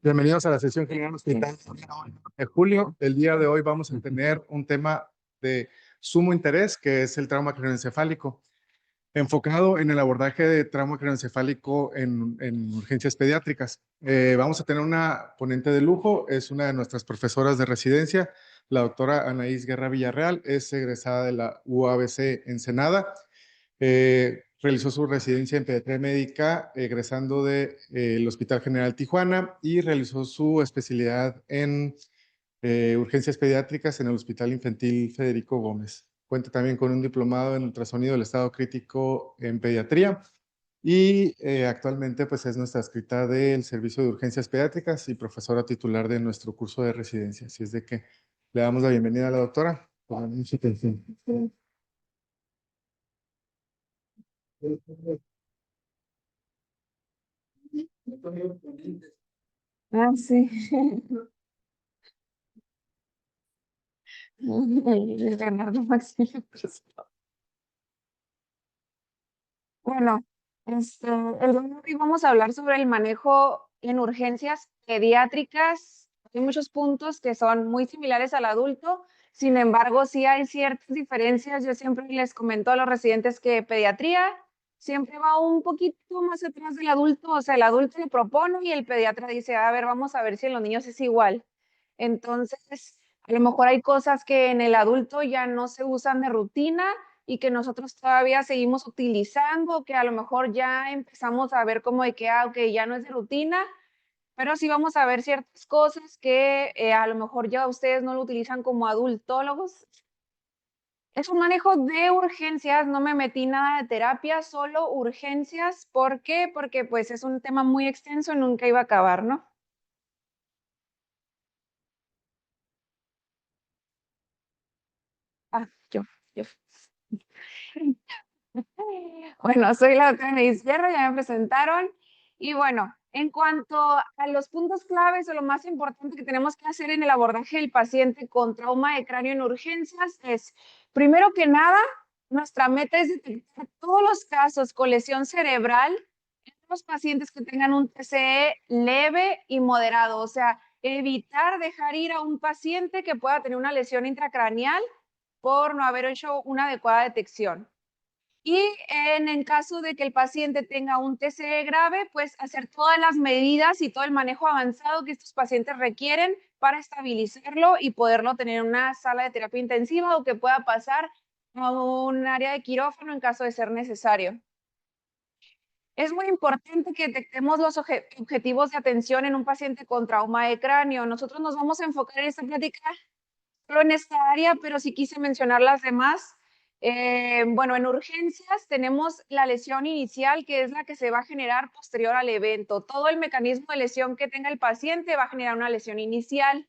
Bienvenidos a la sesión general hospital de julio. El día de hoy vamos a tener un tema de sumo interés, que es el trauma craneoencefálico, enfocado en el abordaje de trauma craneoencefálico en urgencias pediátricas. Vamos a tener una ponente de lujo, es una de nuestras profesoras de residencia, la doctora Anaís Guerra Villarreal, es egresada de la UABC Ensenada. Realizó su residencia en pediatría médica egresando del Hospital General Tijuana y realizó su especialidad en urgencias pediátricas en el Hospital Infantil Federico Gómez. Cuenta también con un diplomado en ultrasonido del estado crítico en pediatría y actualmente pues es nuestra adscrita del Servicio de Urgencias Pediátricas y profesora titular de nuestro curso de residencia. Así es de que le damos la bienvenida a la doctora. Con mucha atención. Ah, sí. Leonardo Maximiliano. Bueno, el día de hoy vamos a hablar sobre el manejo en urgencias pediátricas. Hay muchos puntos que son muy similares al adulto, sin embargo, sí hay ciertas diferencias. Yo siempre les comento a los residentes que pediatría siempre va un poquito más atrás del adulto, o sea, el adulto le propone y el pediatra dice, a ver, vamos a ver si en los niños es igual. Entonces, a lo mejor hay cosas que en el adulto ya no se usan de rutina y que nosotros todavía seguimos utilizando, que a lo mejor ya empezamos a ver como de que, ok, ya no es de rutina, pero sí vamos a ver ciertas cosas que a lo mejor ya ustedes no lo utilizan como adultólogos. Es un manejo de urgencias, no me metí nada de terapia, solo urgencias. ¿Por qué? Porque pues es un tema muy extenso y nunca iba a acabar, ¿no? Ah, yo. Bueno, soy la doctora Neis Hierro, ya me presentaron. Y bueno, en cuanto a los puntos claves o lo más importante que tenemos que hacer en el abordaje del paciente con trauma de cráneo en urgencias es, primero que nada, nuestra meta es detectar todos los casos con lesión cerebral en los pacientes que tengan un TCE leve y moderado, o sea, evitar dejar ir a un paciente que pueda tener una lesión intracraneal por no haber hecho una adecuada detección. Y en el caso de que el paciente tenga un TCE grave, pues hacer todas las medidas y todo el manejo avanzado que estos pacientes requieren para estabilizarlo y poderlo tener en una sala de terapia intensiva o que pueda pasar a un área de quirófano en caso de ser necesario. Es muy importante que detectemos los objetivos de atención en un paciente con trauma de cráneo. Nosotros nos vamos a enfocar en esta plática solo en esta área, pero sí quise mencionar las demás. Bueno, en urgencias tenemos la lesión inicial, que es la que se va a generar posterior al evento. Todo el mecanismo de lesión que tenga el paciente va a generar una lesión inicial.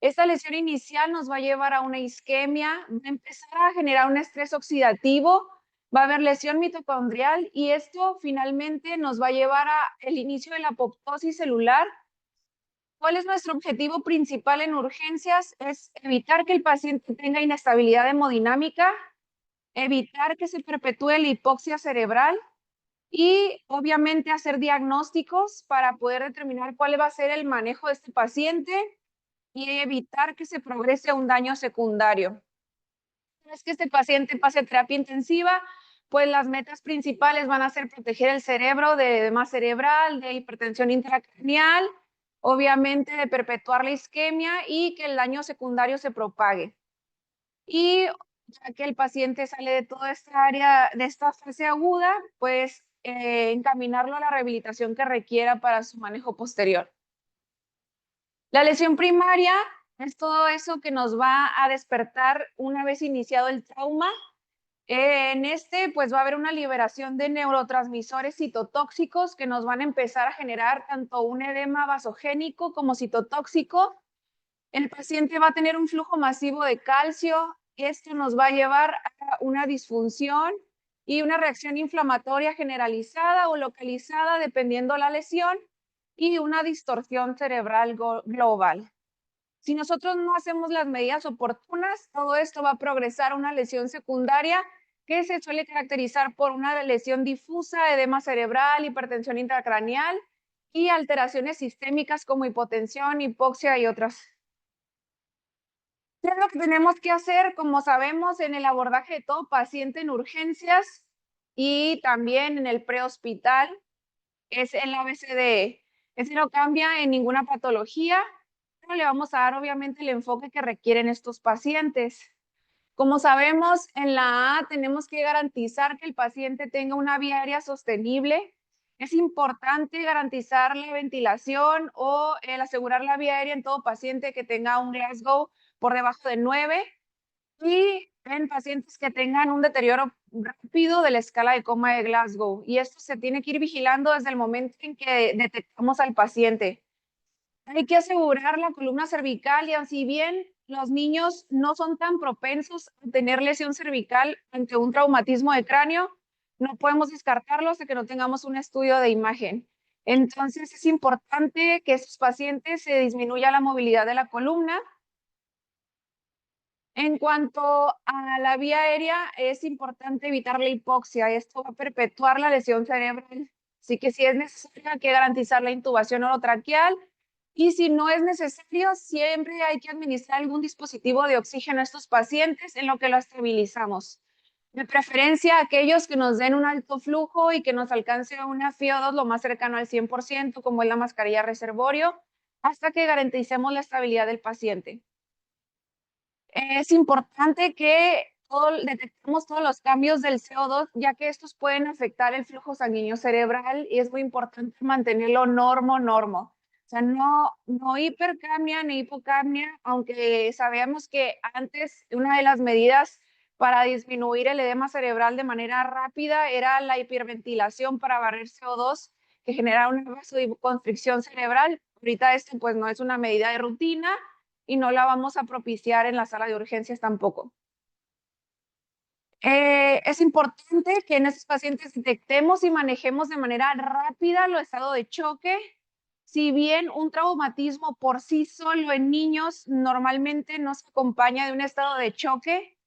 Esta lesión inicial nos va a llevar a una isquemia, va a empezar a generar un estrés oxidativo, va a haber lesión mitocondrial y esto finalmente nos va a llevar a el inicio de la apoptosis celular. ¿Cuál es nuestro objetivo principal en urgencias? Es evitar que el paciente tenga inestabilidad hemodinámica, evitar que se perpetúe la hipoxia cerebral y obviamente hacer diagnósticos para poder determinar cuál va a ser el manejo de este paciente y evitar que se progrese a un daño secundario. Una vez que este paciente pase a terapia intensiva, pues las metas principales van a ser proteger el cerebro de edema cerebral, de hipertensión intracraneal, obviamente de perpetuar la isquemia y que el daño secundario se propague. Y ya que el paciente sale de toda esta área, de esta fase aguda, pues encaminarlo a la rehabilitación que requiera para su manejo posterior. La lesión primaria es todo eso que nos va a despertar una vez iniciado el trauma. En pues va a haber una liberación de neurotransmisores citotóxicos que nos van a empezar a generar tanto un edema vasogénico como citotóxico. El paciente va a tener un flujo masivo de calcio. Esto nos va a llevar a una disfunción y una reacción inflamatoria generalizada o localizada dependiendo la lesión y una distorsión cerebral global. Si nosotros no hacemos las medidas oportunas, todo esto va a progresar a una lesión secundaria que se suele caracterizar por una lesión difusa, edema cerebral, hipertensión intracraneal y alteraciones sistémicas como hipotensión, hipoxia y otras. ¿Qué es lo que tenemos que hacer? Como sabemos, en el abordaje de todo paciente en urgencias y también en el prehospital, es el ABCDE. Ese no cambia en ninguna patología, pero le vamos a dar obviamente el enfoque que requieren estos pacientes. Como sabemos, en la A tenemos que garantizar que el paciente tenga una vía aérea sostenible. Es importante garantizar la ventilación o el asegurar la vía aérea en todo paciente que tenga un Glasgow por debajo de 9 y en pacientes que tengan un deterioro rápido de la escala de coma de Glasgow. Y esto se tiene que ir vigilando desde el momento en que detectamos al paciente. Hay que asegurar la columna cervical y así bien los niños no son tan propensos a tener lesión cervical ante un traumatismo de cráneo, no podemos descartarlo hasta que no tengamos un estudio de imagen. Entonces es importante que esos pacientes se disminuya la movilidad de la columna. En cuanto a la vía aérea, es importante evitar la hipoxia. Esto va a perpetuar la lesión cerebral. Así que si es necesario, hay que garantizar la intubación orotraqueal. Y si no es necesario, siempre hay que administrar algún dispositivo de oxígeno a estos pacientes en lo que lo estabilizamos. De preferencia, aquellos que nos den un alto flujo y que nos alcance una FiO2 lo más cercano al 100%, como es la mascarilla reservorio, hasta que garanticemos la estabilidad del paciente. Es importante que detectemos todos los cambios del CO2, ya que estos pueden afectar el flujo sanguíneo cerebral y es muy importante mantenerlo normo. O sea, no hipercapnia ni hipocapnia, aunque sabemos que antes una de las medidas para disminuir el edema cerebral de manera rápida era la hiperventilación para barrer CO2, que genera una vasoconstricción cerebral. Ahorita esto pues no es una medida de rutina, y no la vamos a propiciar en la sala de urgencias tampoco. Es importante que en estos pacientes detectemos y manejemos de manera rápida el estado de choque. Si bien un traumatismo por sí solo en niños normalmente no se acompaña de un estado de choque,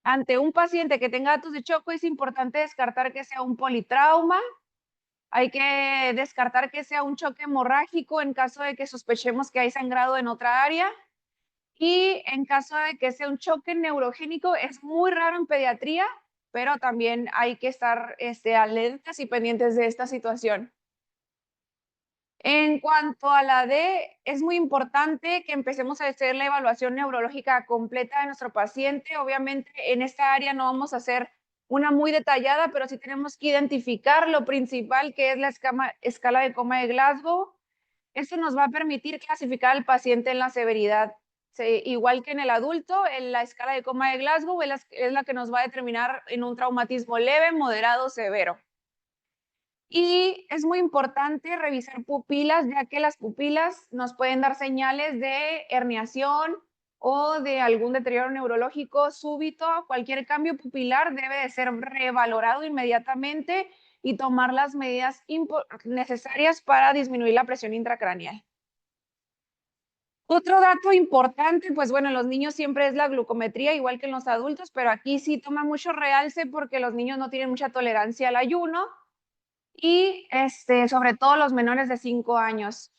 ante un paciente que tenga datos de choque es importante descartar que sea un politrauma. Hay que descartar que sea un choque hemorrágico en caso de que sospechemos que hay sangrado en otra área. Y en caso de que sea un choque neurogénico, es muy raro en pediatría, pero también hay que estar alertas y pendientes de esta situación. En cuanto a la D, es muy importante que empecemos a hacer la evaluación neurológica completa de nuestro paciente. Obviamente, en esta área no vamos a hacer una muy detallada, pero sí tenemos que identificar lo principal, que es la escala de coma de Glasgow. Esto nos va a permitir clasificar al paciente en la severidad. Igual que en el adulto, en la escala de coma de Glasgow es la que nos va a determinar en un traumatismo leve, moderado, severo. Y es muy importante revisar pupilas, ya que las pupilas nos pueden dar señales de herniación o de algún deterioro neurológico súbito. Cualquier cambio pupilar debe de ser revalorado inmediatamente y tomar las medidas necesarias para disminuir la presión intracraneal. Otro dato importante, pues bueno, en los niños siempre es la glucometría, igual que en los adultos, pero aquí sí toma mucho realce porque los niños no tienen mucha tolerancia al ayuno y sobre todo los menores de 5 años.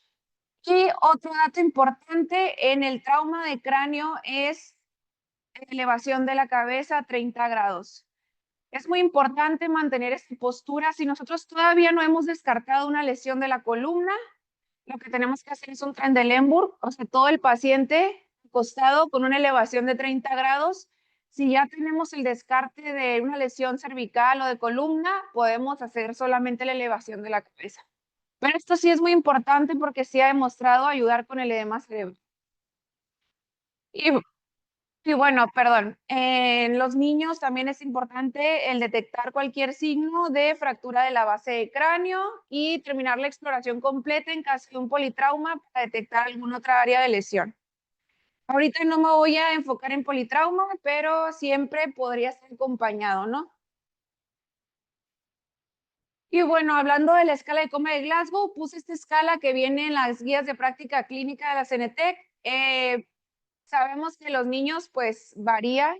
Y otro dato importante en el trauma de cráneo es elevación de la cabeza a 30 grados. Es muy importante mantener esta postura. Si nosotros todavía no hemos descartado una lesión de la columna, lo que tenemos que hacer es un Trendelenburg, o sea, todo el paciente acostado con una elevación de 30 grados. Si ya tenemos el descarte de una lesión cervical o de columna, podemos hacer solamente la elevación de la cabeza. Pero esto sí es muy importante porque sí ha demostrado ayudar con el edema cerebral. Y Sí, bueno, perdón. En los niños también es importante el detectar cualquier signo de fractura de la base de cráneo y terminar la exploración completa en caso de un politrauma para detectar alguna otra área de lesión. Ahorita no me voy a enfocar en politrauma, pero siempre podría estar acompañado, ¿no? Y bueno, hablando de la escala de coma de Glasgow, puse esta escala que viene en las guías de práctica clínica de la CNTEC. Sabemos que los niños pues varía.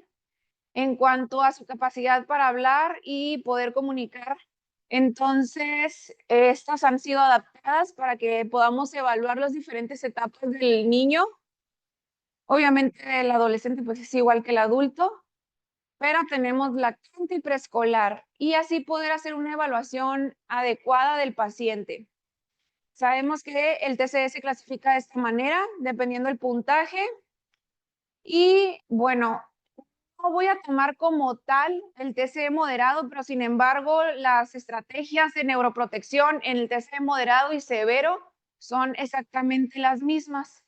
en cuanto a su capacidad para hablar y poder comunicar. Entonces, estas han sido adaptadas para que podamos evaluar las diferentes etapas del niño. Obviamente, el adolescente pues es igual que el adulto, pero tenemos lactante y preescolar y así poder hacer una evaluación adecuada del paciente. Sabemos que el TCE se clasifica de esta manera, dependiendo del puntaje. Y bueno, no voy a tomar como tal el TCE moderado, pero sin embargo, las estrategias de neuroprotección en el TCE moderado y severo son exactamente las mismas.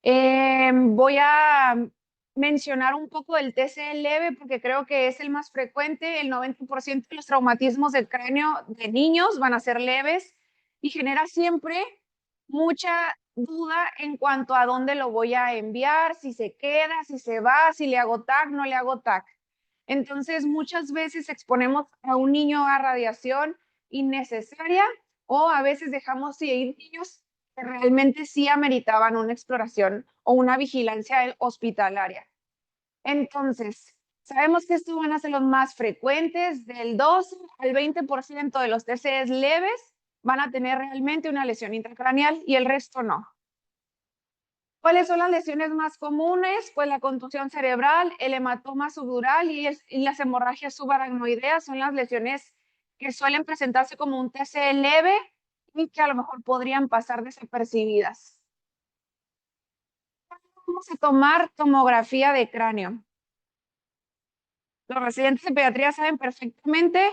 Voy a mencionar un poco del TCE leve porque creo que es el más frecuente. El 90% de los traumatismos del cráneo de niños van a ser leves y genera siempre mucha duda en cuanto a dónde lo voy a enviar, si se queda, si se va, si le hago TAC, no le hago TAC. Entonces, muchas veces exponemos a un niño a radiación innecesaria o a veces dejamos ir niños que realmente sí ameritaban una exploración o una vigilancia hospitalaria. Entonces, sabemos que estos van a ser los más frecuentes, del 2 al 20% de los TCEs leves van a tener realmente una lesión intracraneal y el resto no. ¿Cuáles son las lesiones más comunes? Pues la contusión cerebral, el hematoma subdural y las hemorragias subaracnoideas son las lesiones que suelen presentarse como un TCE leve y que a lo mejor podrían pasar desapercibidas. Vamos a tomar tomografía de cráneo. Los residentes de pediatría saben perfectamente,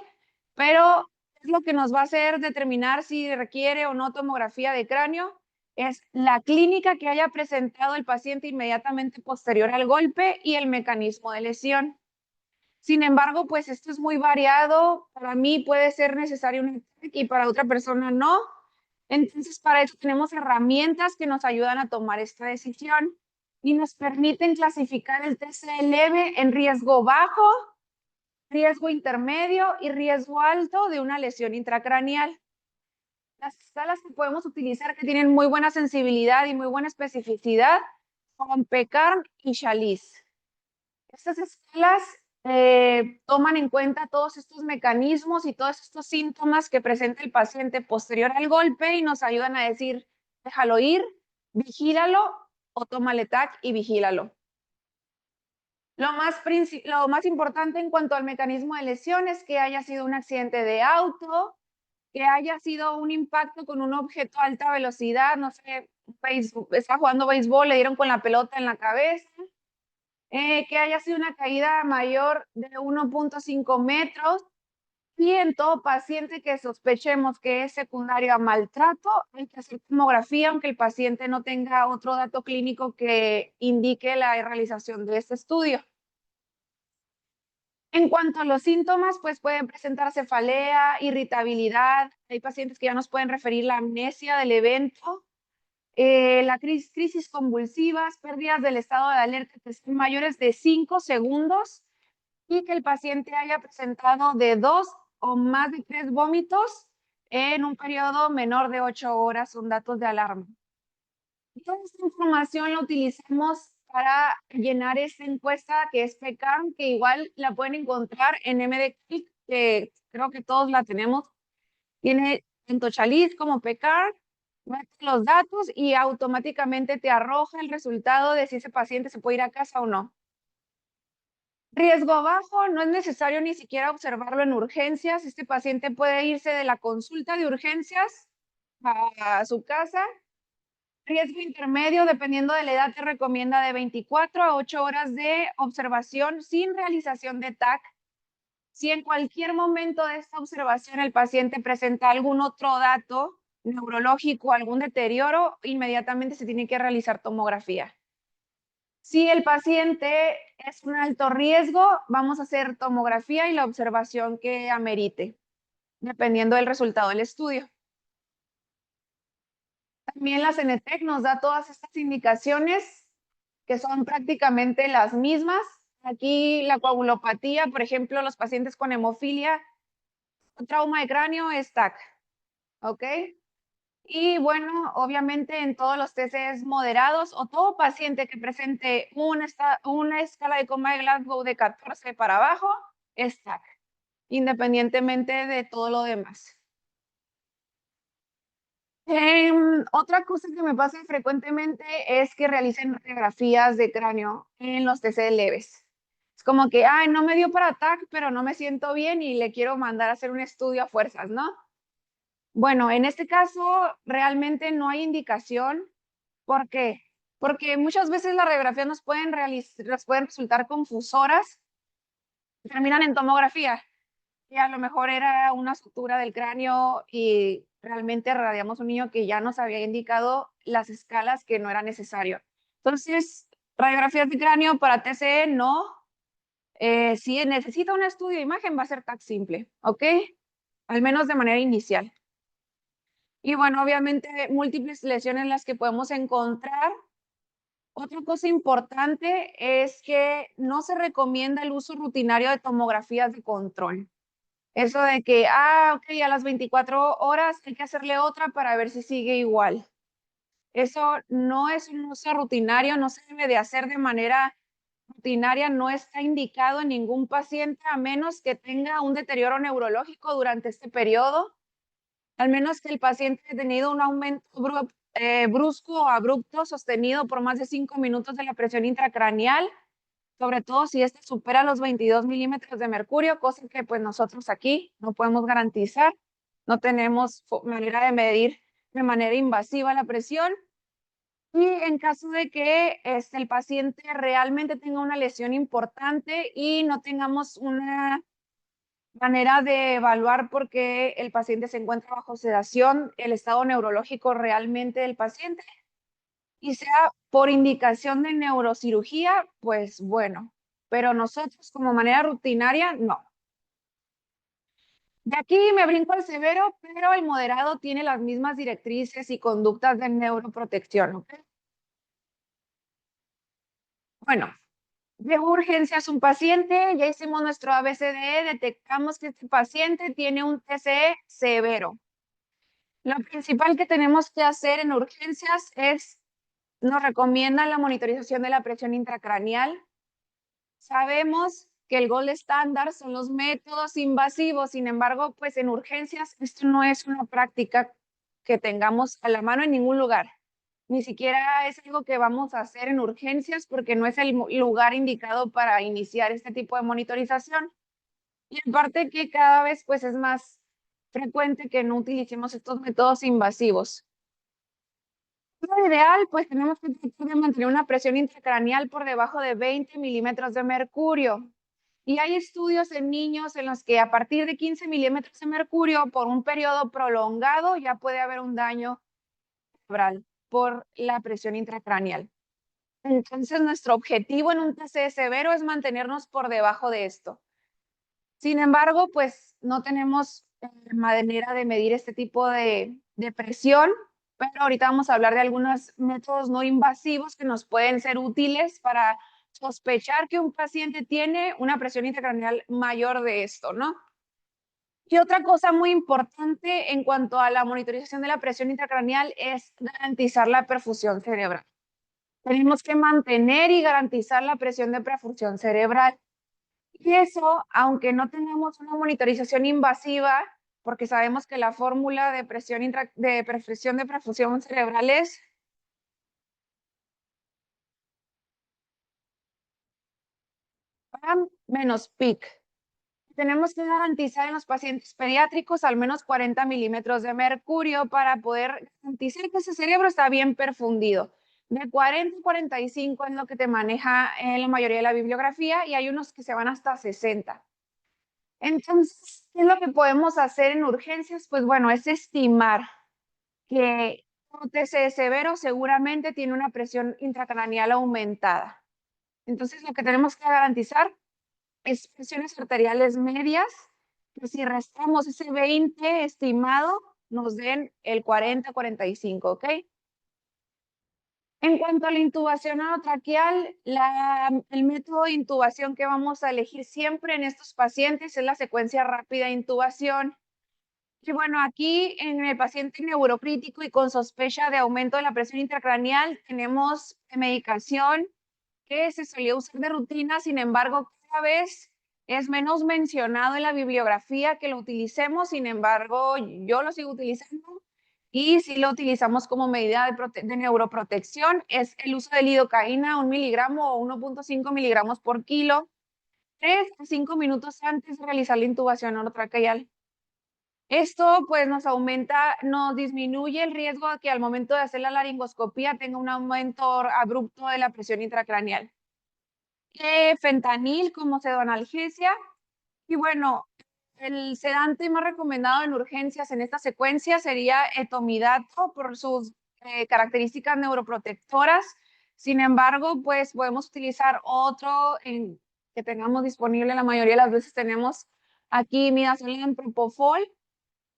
pero es lo que nos va a hacer determinar si requiere o no tomografía de cráneo. Es la clínica que haya presentado el paciente inmediatamente posterior al golpe y el mecanismo de lesión. Sin embargo, pues esto es muy variado. Para mí puede ser necesario un TAC y para otra persona no. Entonces, para eso tenemos herramientas que nos ayudan a tomar esta decisión y nos permiten clasificar el TCE leve en riesgo bajo, riesgo intermedio y riesgo alto de una lesión intracraneal. Las escalas que podemos utilizar que tienen muy buena sensibilidad y muy buena especificidad son PECARM y Chalice. Estas escalas toman en cuenta todos estos mecanismos y todos estos síntomas que presenta el paciente posterior al golpe y nos ayudan a decir, déjalo ir, vigílalo o tómale TAC y vigílalo. Lo más importante en cuanto al mecanismo de lesión es que haya sido un accidente de auto, que haya sido un impacto con un objeto a alta velocidad, no sé, está jugando béisbol, le dieron con la pelota en la cabeza, que haya sido una caída mayor de 1.5 metros y en todo paciente que sospechemos que es secundario a maltrato, hay que hacer tomografía aunque el paciente no tenga otro dato clínico que indique la realización de este estudio. En cuanto a los síntomas, pues pueden presentar cefalea, irritabilidad. Hay pacientes que ya nos pueden referir la amnesia del evento, la crisis convulsivas, pérdidas del estado de alerta que son mayores de 5 segundos y que el paciente haya presentado de 2 o más de 3 vómitos en un periodo menor de 8 horas, son datos de alarma. Toda esta información la utilizamos para llenar esta encuesta que es PECARM, que igual la pueden encontrar en MDClick, que creo que todos la tenemos. Tiene tanto Chalice como PECARM, metes los datos y automáticamente te arroja el resultado de si ese paciente se puede ir a casa o no. Riesgo bajo, no es necesario ni siquiera observarlo en urgencias. Este paciente puede irse de la consulta de urgencias a su casa. Riesgo intermedio, dependiendo de la edad, te recomienda de 24 a 8 horas de observación sin realización de TAC. Si en cualquier momento de esta observación el paciente presenta algún otro dato neurológico, algún deterioro, inmediatamente se tiene que realizar tomografía. Si el paciente es un alto riesgo, vamos a hacer tomografía y la observación que amerite, dependiendo del resultado del estudio. También la CENETEC nos da todas estas indicaciones que son prácticamente las mismas. Aquí la coagulopatía, por ejemplo, los pacientes con hemofilia, trauma de cráneo es TAC, ¿ok? Y bueno, obviamente en todos los TCEs moderados o todo paciente que presente una escala de coma de Glasgow de 14 para abajo es TAC, independientemente de todo lo demás. Otra cosa que me pasa frecuentemente es que realicen radiografías de cráneo en los TC leves. Es como que, ay, no me dio para TAC, pero no me siento bien y le quiero mandar a hacer un estudio a fuerzas, ¿no? Bueno, en este caso realmente no hay indicación. ¿Por qué? Porque muchas veces las radiografías nos pueden resultar confusoras, terminan en tomografía y a lo mejor era una sutura del cráneo y realmente radiamos un niño que ya nos había indicado las escalas que no era necesario. Entonces, radiografías de cráneo para TCE no. Si necesita un estudio de imagen va a ser TAC simple, ¿ok? Al menos de manera inicial. Y bueno, obviamente múltiples lesiones las que podemos encontrar. Otra cosa importante es que no se recomienda el uso rutinario de tomografías de control. Eso de que, ok, a las 24 horas hay que hacerle otra para ver si sigue igual. Eso no es un uso rutinario, no se debe de hacer de manera rutinaria, no está indicado en ningún paciente a menos que tenga un deterioro neurológico durante este periodo, al menos que el paciente haya tenido un aumento brusco o abrupto sostenido por más de 5 minutos de la presión intracraneal, sobre todo si este supera los 22 milímetros de mercurio, cosa que pues nosotros aquí no podemos garantizar, no tenemos manera de medir de manera invasiva la presión. Y en caso de que el paciente realmente tenga una lesión importante y no tengamos una manera de evaluar por qué el paciente se encuentra bajo sedación, el estado neurológico realmente del paciente, y sea por indicación de neurocirugía, pues bueno, pero nosotros como manera rutinaria, no. De aquí me brinco al severo, pero el moderado tiene las mismas directrices y conductas de neuroprotección, ¿ok? Bueno, de urgencias un paciente, ya hicimos nuestro ABCDE, detectamos que este paciente tiene un TCE severo. Lo principal que tenemos que hacer en urgencias es, nos recomiendan la monitorización de la presión intracraneal. Sabemos que el gold estándar son los métodos invasivos, sin embargo, pues en urgencias esto no es una práctica que tengamos a la mano en ningún lugar. Ni siquiera es algo que vamos a hacer en urgencias porque no es el lugar indicado para iniciar este tipo de monitorización. Y aparte que cada vez pues es más frecuente que no utilicemos estos métodos invasivos. Lo ideal, pues tenemos que tratar de mantener una presión intracraneal por debajo de 20 milímetros de mercurio. Y hay estudios en niños en los que a partir de 15 milímetros de mercurio por un periodo prolongado ya puede haber un daño cerebral por la presión intracraneal. Entonces, nuestro objetivo en un TCE severo es mantenernos por debajo de esto. Sin embargo, pues no tenemos manera de medir este tipo de presión, pero ahorita vamos a hablar de algunos métodos no invasivos que nos pueden ser útiles para sospechar que un paciente tiene una presión intracraneal mayor de esto, ¿no? Y otra cosa muy importante en cuanto a la monitorización de la presión intracraneal es garantizar la perfusión cerebral. Tenemos que mantener y garantizar la presión de perfusión cerebral. Y eso, aunque no tengamos una monitorización invasiva, porque sabemos que la fórmula de presión de perfusión cerebral es PAM menos PIC. Tenemos que garantizar en los pacientes pediátricos al menos 40 milímetros de mercurio para poder garantizar que ese cerebro está bien perfundido. De 40 a 45 es lo que te maneja en la mayoría de la bibliografía y hay unos que se van hasta 60. Entonces, ¿qué es lo que podemos hacer en urgencias? Pues bueno, es estimar que un TCE severo seguramente tiene una presión intracraneal aumentada. Entonces, lo que tenemos que garantizar es presiones arteriales medias, que si restamos ese 20 estimado, nos den el 40-45, ¿ok? En cuanto a la intubación orotraqueal, el método de intubación que vamos a elegir siempre en estos pacientes es la secuencia rápida de intubación. Y bueno, aquí en el paciente neurocrítico y con sospecha de aumento de la presión intracraneal, tenemos medicación que se solía usar de rutina, sin embargo, cada vez es menos mencionado en la bibliografía que lo utilicemos, sin embargo, yo lo sigo utilizando y si lo utilizamos como medida de neuroprotección, es el uso de lidocaína, 1 miligramo o 1.5 miligramos por kilo, 3 a 5 minutos antes de realizar la intubación orotraqueal. Esto pues nos disminuye el riesgo de que al momento de hacer la laringoscopía tenga un aumento abrupto de la presión intracraneal. Fentanil como pseudoanalgesia y bueno, el sedante más recomendado en urgencias en esta secuencia sería etomidato por sus características neuroprotectoras. Sin embargo, pues podemos utilizar otro que tengamos disponible. La mayoría de las veces tenemos aquí midazolam propofol,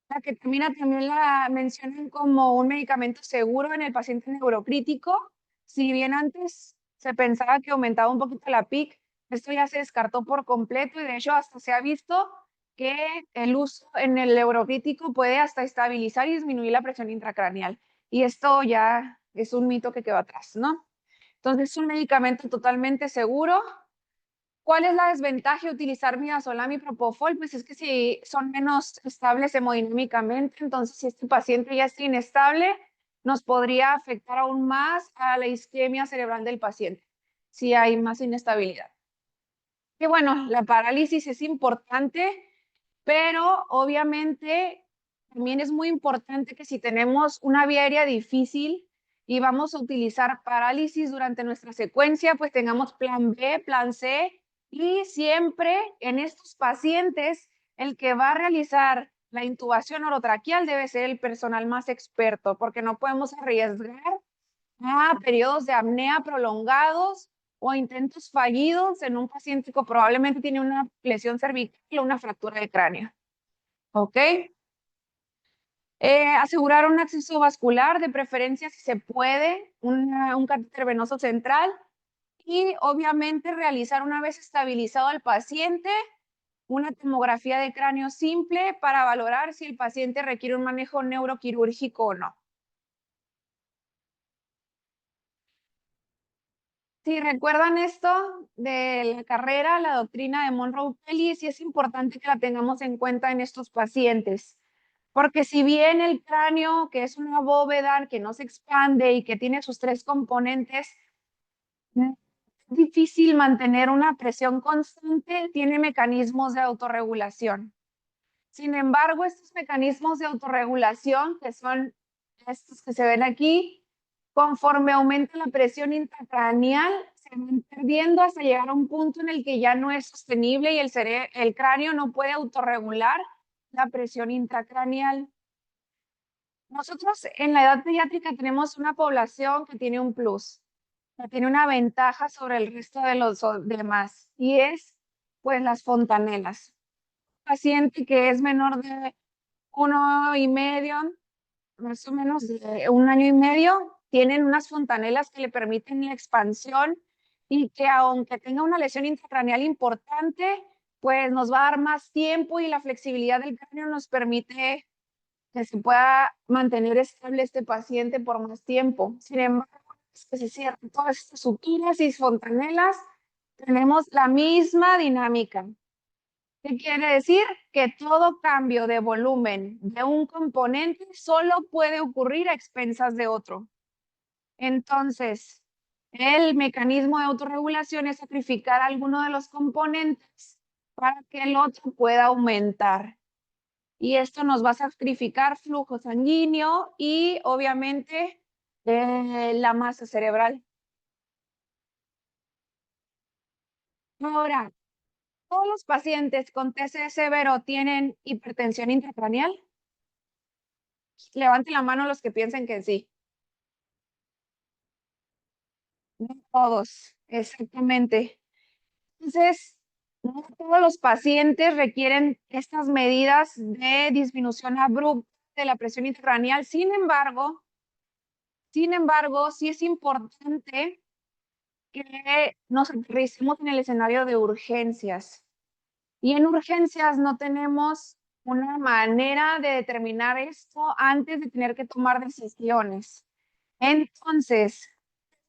la ketamina también la mencionan como un medicamento seguro en el paciente neurocrítico. Si bien antes se pensaba que aumentaba un poquito la PIC, esto ya se descartó por completo y de hecho hasta se ha visto que el uso en el neurocrítico puede hasta estabilizar y disminuir la presión intracraneal. Y esto ya es un mito que quedó atrás, ¿no? Entonces es un medicamento totalmente seguro. ¿Cuál es la desventaja de utilizar midazolam y propofol? Pues es que si son menos estables hemodinámicamente, entonces si este paciente ya está inestable, nos podría afectar aún más a la isquemia cerebral del paciente, si hay más inestabilidad. Y bueno, la parálisis es importante, pero obviamente también es muy importante que si tenemos una vía aérea difícil y vamos a utilizar parálisis durante nuestra secuencia, pues tengamos plan B, plan C, y siempre en estos pacientes el que va a realizar la intubación orotraqueal debe ser el personal más experto, porque no podemos arriesgar a periodos de apnea prolongados o intentos fallidos en un paciente que probablemente tiene una lesión cervical o una fractura de cráneo. ¿Ok? Asegurar un acceso vascular, de preferencia si se puede, un catéter venoso central y obviamente realizar una vez estabilizado al paciente una tomografía de cráneo simple para valorar si el paciente requiere un manejo neuroquirúrgico o no. Si recuerdan esto de la carrera, la doctrina de Monroe-Kelly, sí es importante que la tengamos en cuenta en estos pacientes, porque si bien el cráneo, que es una bóveda que no se expande y que tiene sus 3 componentes, es difícil mantener una presión constante, tiene mecanismos de autorregulación. Sin embargo, estos mecanismos de autorregulación, que son estos que se ven aquí, conforme aumenta la presión intracraneal, se van perdiendo hasta llegar a un punto en el que ya no es sostenible y el cráneo no puede autorregular la presión intracraneal. Nosotros en la edad pediátrica tenemos una población que tiene un plus, que tiene una ventaja sobre el resto de los demás, y es pues las fontanelas. Paciente que es menor de 1 año y medio, más o menos de 1 año y medio, tienen unas fontanelas que le permiten la expansión y que aunque tenga una lesión intracraneal importante, pues nos va a dar más tiempo y la flexibilidad del cráneo nos permite que se pueda mantener estable este paciente por más tiempo. Sin embargo, es que se cierran todas estas suturas y fontanelas, tenemos la misma dinámica. ¿Qué quiere decir? Que todo cambio de volumen de un componente solo puede ocurrir a expensas de otro. Entonces, el mecanismo de autorregulación es sacrificar alguno de los componentes para que el otro pueda aumentar. Y esto nos va a sacrificar flujo sanguíneo y obviamente la masa cerebral. Ahora, ¿todos los pacientes con TCE severo tienen hipertensión intracraneal? Levanten la mano los que piensen que sí. No todos, exactamente. Entonces, no todos los pacientes requieren estas medidas de disminución abrupta de la presión intracraneal. Sin embargo, sí es importante que nos aterricemos en el escenario de urgencias. Y en urgencias no tenemos una manera de determinar esto antes de tener que tomar decisiones. Entonces,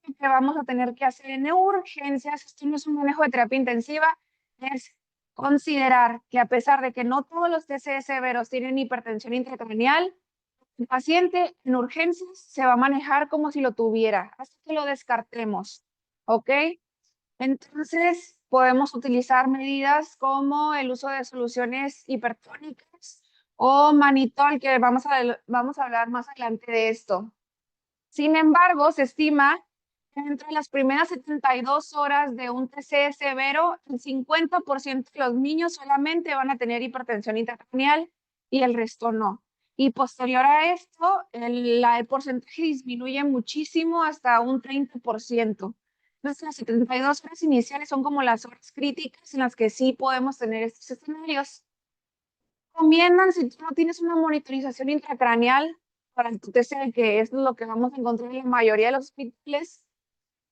lo que vamos a tener que hacer en urgencias, esto no es un manejo de terapia intensiva, es considerar que a pesar de que no todos los TCE severos tienen hipertensión intracraneal, el paciente en urgencias se va a manejar como si lo tuviera, hasta que lo descartemos, ¿ok? Entonces, podemos utilizar medidas como el uso de soluciones hipertónicas o manitol, que vamos a hablar más adelante de esto. Sin embargo, se estima que entre las primeras 72 horas de un TCE severo, el 50% de los niños solamente van a tener hipertensión intracraneal y el resto no. Y posterior a esto, el porcentaje disminuye muchísimo hasta un 30%. Entonces, las 72 horas iniciales son como las horas críticas en las que sí podemos tener estos escenarios. Recomiendan, si tú no tienes una monitorización intracraneal para tu TCE, que es lo que vamos a encontrar en la mayoría de los hospitales,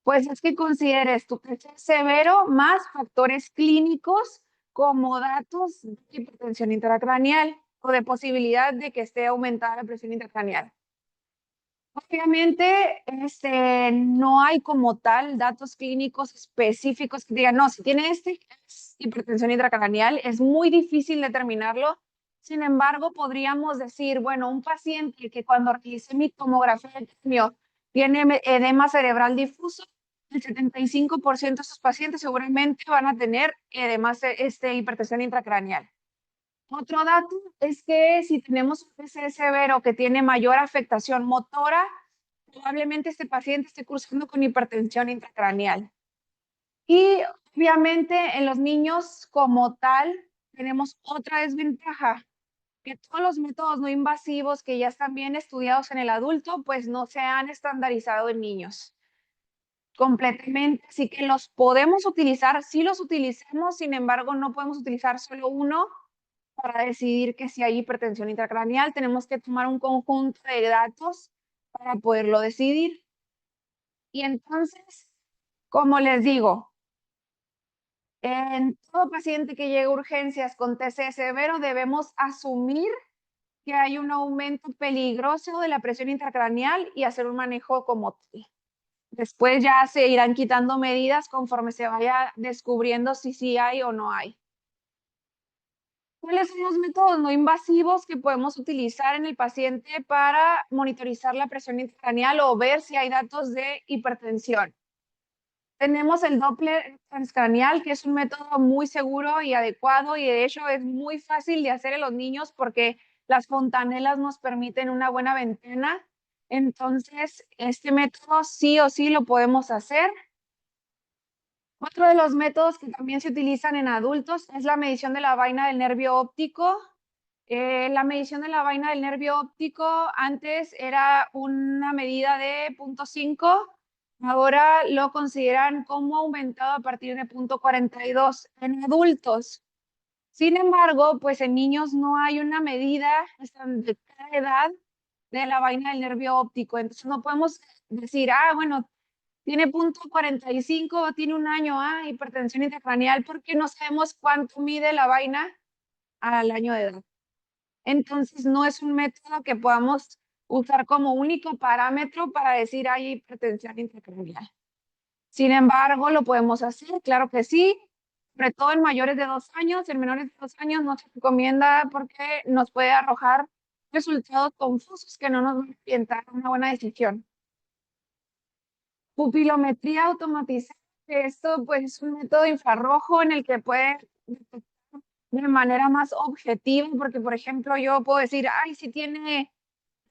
pues es que consideres tu TCE severo más factores clínicos como datos de hipertensión intracraneal o de posibilidad de que esté aumentada la presión intracraneal. Obviamente, no hay como tal datos clínicos específicos que digan, no, si tiene es hipertensión intracraneal, es muy difícil determinarlo. Sin embargo, podríamos decir, bueno, un paciente que cuando realice mi tomografía de cráneo tiene edema cerebral difuso, el 75% de esos pacientes seguramente van a tener edema, hipertensión intracraneal. Otro dato es que si tenemos un TCE severo que tiene mayor afectación motora, probablemente este paciente esté cursando con hipertensión intracraneal. Y obviamente en los niños como tal tenemos otra desventaja, que todos los métodos no invasivos que ya están bien estudiados en el adulto, pues no se han estandarizado en niños completamente, así que los podemos utilizar, sí los utilizamos, sin embargo no podemos utilizar solo uno para decidir que si hay hipertensión intracraneal, tenemos que tomar un conjunto de datos para poderlo decidir. Y entonces, como les digo, en todo paciente que llegue a urgencias con TCE severo, debemos asumir que hay un aumento peligroso de la presión intracraneal y hacer un manejo como tal. Después ya se irán quitando medidas conforme se vaya descubriendo si sí hay o no hay. ¿Cuáles son los métodos no invasivos que podemos utilizar en el paciente para monitorizar la presión intracraneal o ver si hay datos de hipertensión? Tenemos el Doppler transcranial, que es un método muy seguro y adecuado, y de hecho es muy fácil de hacer en los niños porque las fontanelas nos permiten una buena ventana. Entonces, este método sí o sí lo podemos hacer. Otro de los métodos que también se utilizan en adultos es la medición de la vaina del nervio óptico. La medición de la vaina del nervio óptico antes era una medida de 0.5, ahora lo consideran como aumentado a partir de 0.42 en adultos. Sin embargo, pues en niños no hay una medida de cada edad de la vaina del nervio óptico, entonces no podemos decir, bueno, tiene 0.45, tiene un año, hipertensión intracraneal, porque no sabemos cuánto mide la vaina al año de edad. Entonces, no es un método que podamos usar como único parámetro para decir hay hipertensión intracraneal. Sin embargo, lo podemos hacer, claro que sí, sobre todo en mayores de 2 años. En menores de 2 años no se recomienda porque nos puede arrojar resultados confusos que no nos van a orientar a una buena decisión. Pupilometría automatizada, esto pues es un método infrarrojo en el que puede detectar de manera más objetiva, porque por ejemplo yo puedo decir, si tiene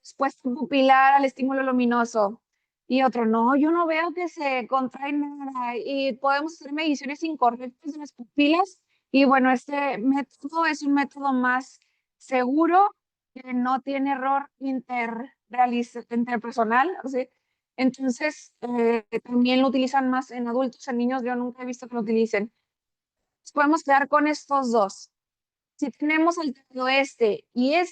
respuesta pupilar al estímulo luminoso, y otro, no, yo no veo que se contrae nada, y podemos hacer mediciones incorrectas de las pupilas, y bueno, este método es un método más seguro, que no tiene error interpersonal, o sea, entonces también lo utilizan más en adultos, en niños yo nunca he visto que lo utilicen. Nos podemos quedar con estos dos. Si tenemos alterado y a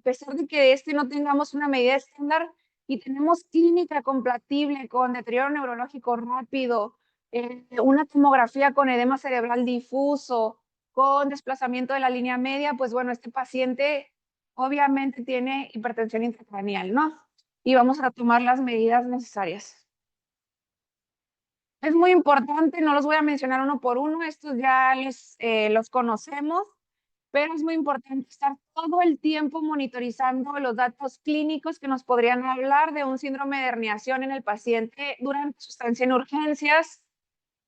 pesar de que de no tengamos una medida estándar y tenemos clínica compatible con deterioro neurológico rápido, una tomografía con edema cerebral difuso con desplazamiento de la línea media, pues bueno, este paciente obviamente tiene hipertensión intracraneal, ¿no? Y vamos a tomar las medidas necesarias. Es muy importante, no los voy a mencionar uno por uno, estos ya los conocemos, pero es muy importante estar todo el tiempo monitorizando los datos clínicos que nos podrían hablar de un síndrome de herniación en el paciente durante su estancia en urgencias.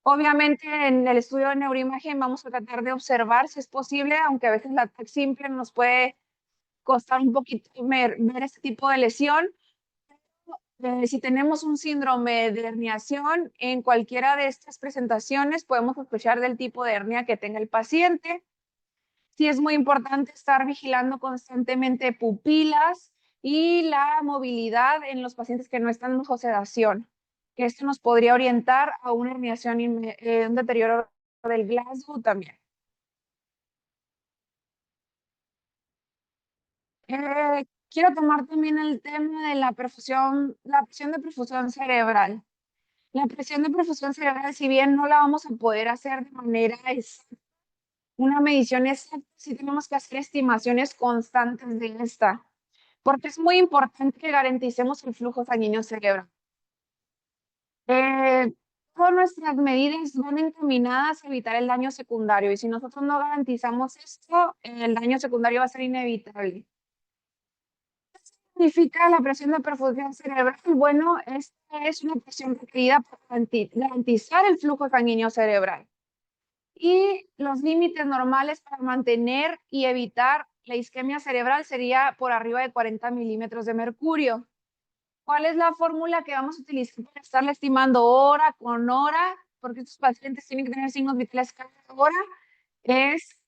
Obviamente en el estudio de neuroimagen vamos a tratar de observar si es posible, aunque a veces la TAC simple nos puede costar un poquito ver este tipo de lesión. Si tenemos un síndrome de herniación en cualquiera de estas presentaciones, podemos sospechar del tipo de hernia que tenga el paciente. Sí es muy importante estar vigilando constantemente pupilas y la movilidad en los pacientes que no están bajo sedación, que esto nos podría orientar a una herniación, un deterioro del Glasgow también. Quiero tomar también el tema de la perfusión, la presión de perfusión cerebral. La presión de perfusión cerebral, si bien no la vamos a poder hacer de manera exacta, una medición exacta, sí tenemos que hacer estimaciones constantes de esta, porque es muy importante que garanticemos el flujo sanguíneo cerebral. Todas nuestras medidas van encaminadas a evitar el daño secundario y si nosotros no garantizamos esto, el daño secundario va a ser inevitable. Significa la presión de perfusión cerebral? Bueno, esta es una presión requerida para garantizar el flujo sanguíneo cerebral. Y los límites normales para mantener y evitar la isquemia cerebral sería por arriba de 40 milímetros de mercurio. ¿Cuál es la fórmula que vamos a utilizar para estarle estimando hora con hora? Porque estos pacientes tienen que tener signos vitales cada hora. Es